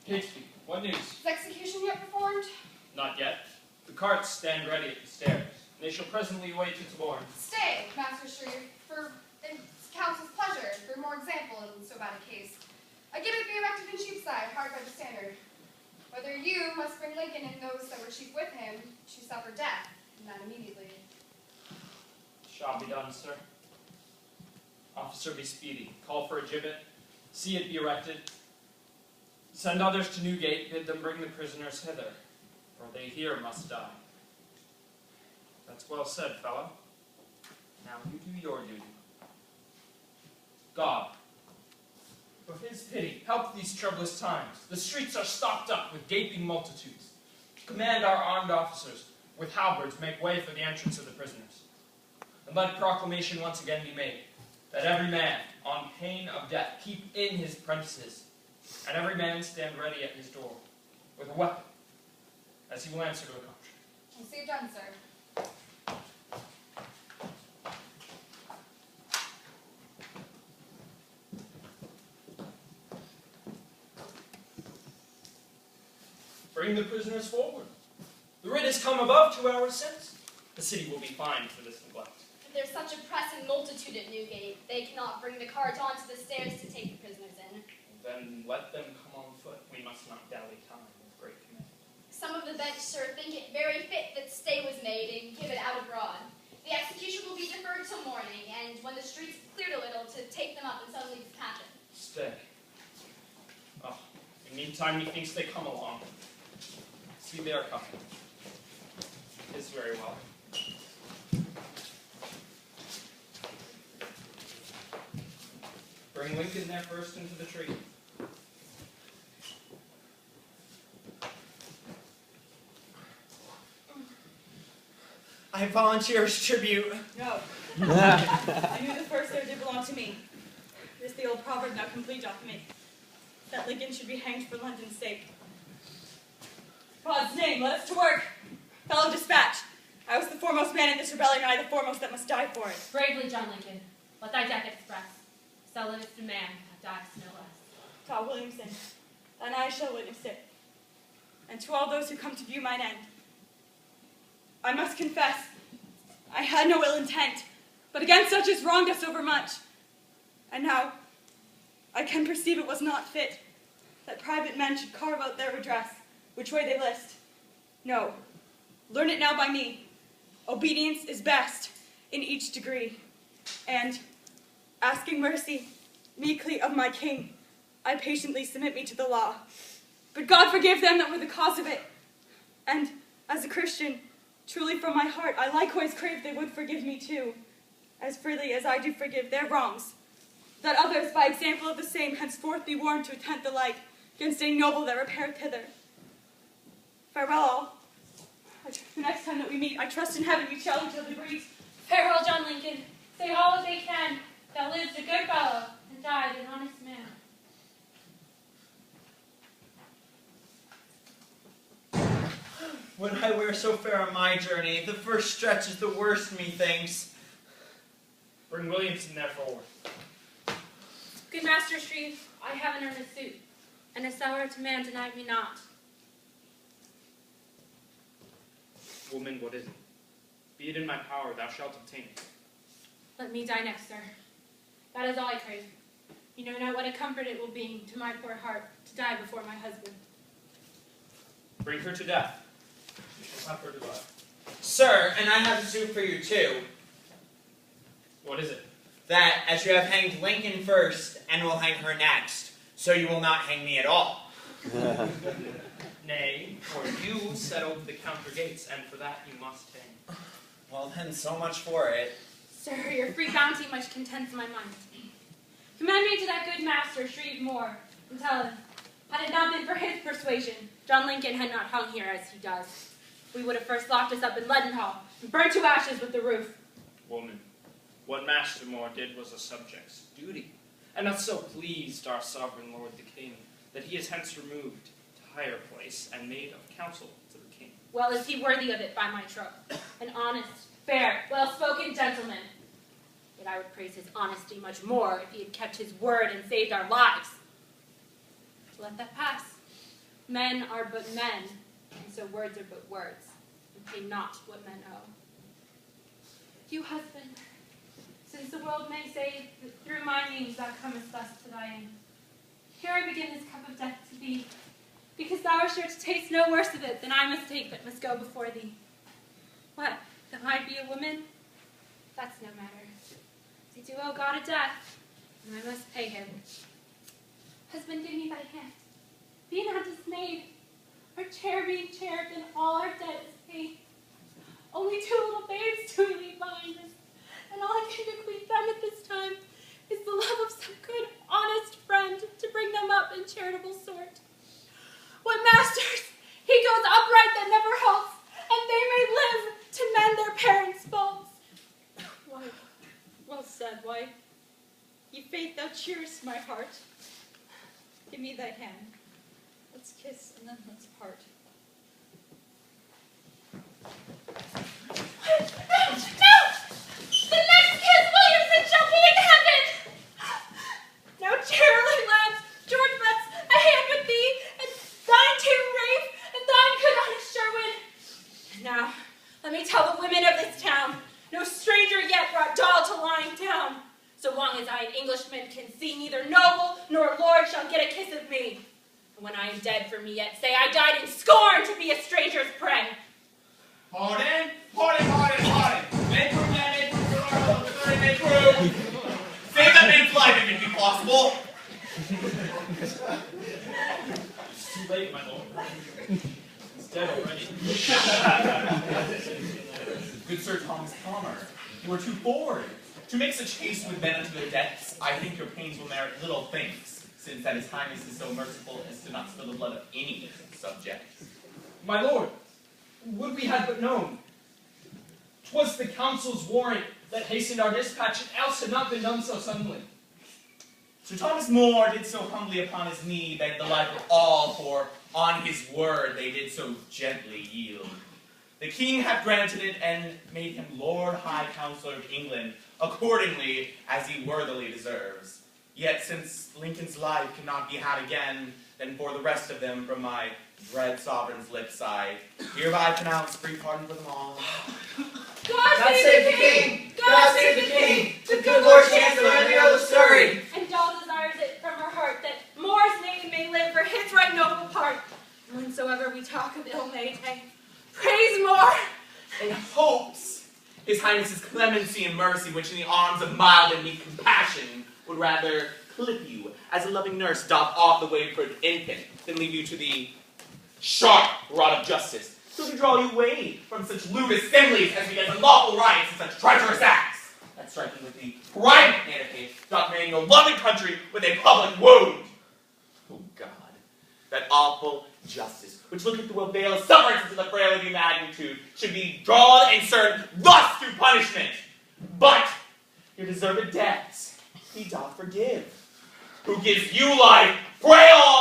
Shakespeare, what news? Is execution yet performed? Not yet. The carts stand ready at the stairs, and they shall presently await its bourne. Stay, Master Shreve, for council's pleasure, for more example in so bad a case. A gibbet be erected in Cheapside, hard by the standard. Whether you must bring Lincoln and those that were chief with him to suffer death, and that immediately. Shall be done, sir. Officer, be speedy. Call for a gibbet. See it be erected. Send others to Newgate. Bid them bring the prisoners hither, or they here must die. That's well said, fellow. Now you do your duty. God, for his pity, help these troublous times. The streets are stopped up with gaping multitudes. Command our armed officers, with halberds, make way for the entrance of the prisoners. And let proclamation once again be made, that every man, on pain of death, keep in his premises, and every man stand ready at his door, with a weapon, as he will answer to a country. We'll see it done, sir. Bring the prisoners forward. The writ has come above 2 hours since. The city will be fined for this neglect. If there's such a pressing multitude at Newgate, they cannot bring the carts onto the stairs to take the prisoners in. Then let them come on foot. We must not dally time with great command. Some of the bench, sir, think it very fit that stay was made and give it out abroad. The execution will be deferred till morning, and when the streets cleared a little, to take them up and suddenly dispatch it. Stay. Oh, in the meantime, methinks they come along. See, they are coming. It's very well. Bring Lincoln there first into the tree. I volunteer as tribute. No. I knew the first there did belong to me. This the old proverb now complete doth make, that Lincoln should be hanged for London's sake. God's name, let us to work. Fellow dispatch, I was the foremost man in this rebellion, and I the foremost that must die for it. Bravely, John Lincoln, let thy death express. Thou livest a man, thou diest no less. God Williamson, thine eyes shall witness it. And to all those who come to view mine end, I must confess, I had no ill intent, but against such as wronged us overmuch. And now, I can perceive it was not fit that private men should carve out their redress, which way they list. No, learn it now by me. Obedience is best in each degree. And, asking mercy meekly of my king, I patiently submit me to the law. But God forgive them that were the cause of it. And, as a Christian, truly from my heart, I likewise crave they would forgive me too, as freely as I do forgive their wrongs, that others, by example of the same, henceforth be warned to attempt the like, against a noble that repaireth hither. Farewell all. The next time that we meet, I trust in heaven we shall each other greet. Farewell, John Lincoln. Say all that they can. Thou lived a good fellow, and died an honest man. Would I wear so fair on my journey? The first stretch is the worst, methinks. Bring Williamson there forward. Good Master Shreve, I have an earnest suit, and a sour to man denied me not. Woman, what is it? Be it in my power, thou shalt obtain it. Let me die next, sir. That is all I crave. You know not what a comfort it will be to my poor heart to die before my husband. Bring her to death. You shall have her to life. Sir, and I have a suit for you too. What is it? That, as you have hanged Lincoln first, and will hang her next, so you will not hang me at all. Nay, for you settled the counter gates, and for that you must hang. Well then, so much for it. Sir, your free bounty much contents my mind. Commend me to that good master, Shreve Moore, and tell him, had it not been for his persuasion, John Lincoln had not hung here as he does. We would have first locked us up in Leadenhall, and burnt to ashes with the roof. Woman, what Master Moore did was a subject's duty, and hath so pleased our sovereign lord the king, that he is hence removed to higher place, and made of counsel to the king. Well is he worthy of it, by my troth. An honest, fair, well-spoken gentleman. Yet I would praise his honesty much more if he had kept his word and saved our lives. Let that pass. Men are but men, and so words are but words, and pay not what men owe. You, husband, since the world may say that through my means thou comest thus to thy end, here I begin this cup of death to thee, because thou art sure to taste no worse of it than I must take that must go before thee. What, that I be a woman? That's no matter. I do owe God a death, and I must pay him. Husband, give me thy hand. Be not dismayed. Our chair being chaired, and all our debt is paid. Only 2 little babes do we leave behind us, and all I can bequeath them at this time is the love of some good, honest friend to bring them up in charitable sort. What masters! He goes upright that never halts, and they may live to mend their parents' faults. Why, well said, wife. Ye faith thou cheerest my heart. Give me thy hand. Let's kiss and then let's part. No! The next kiss, Williamson, shall be in heaven! Now, cheerily, lads, George bets a hand with thee, and thine too, Rafe, and thine good honest Sherwin. Now, let me tell the women of this town, no stranger yet brought doll to lying down. So long as I, an Englishman, can see neither noble nor lord shall get a kiss of me. And when I am dead for me yet, say I died in scorn to be a stranger's prey. Pardon? Make room, make room. Save that man's life if it be possible. It's too late, my lord. He's dead already. Good Sir Thomas Palmer, you are too forward. To make such haste with men unto their deaths, I think your pains will merit little thanks, since that his highness is so merciful as to not spill the blood of any subject. My lord, would we had but known. 'Twas the council's warrant that hastened our dispatch, and else had not been done so suddenly. Sir Thomas More did so humbly upon his knee beg the life of all, for on his word they did so gently yield. The king hath granted it, and made him Lord High Counselor of England, accordingly as he worthily deserves. Yet since Lincoln's life cannot be had again, then for the rest of them from my dread sovereign's lips I hereby pronounce free pardon for them all. God save the king! God save the king! The good Lord Chancellor and the Earl of Surrey! And Doll desires it from her heart that Moore's name may live for his right noble part. And whensoever we talk of ill May Day, praise Moore! In hopes his highness's clemency and mercy, which in the arms of mild and meek compassion would rather clip you as a loving nurse doth off the wayward infant, than leave you to the sharp rod of justice, so to draw you away from such lewd assemblies as begin unlawful riots and such treacherous acts, that striking with the private anarchy doth man your loving country with a public wound. Oh God, that awful justice, which looketh to avail sufferance into the frailty of magnitude, should be drawn and served thus through punishment. But your deserved debts he doth forgive. Who gives you life, pray on!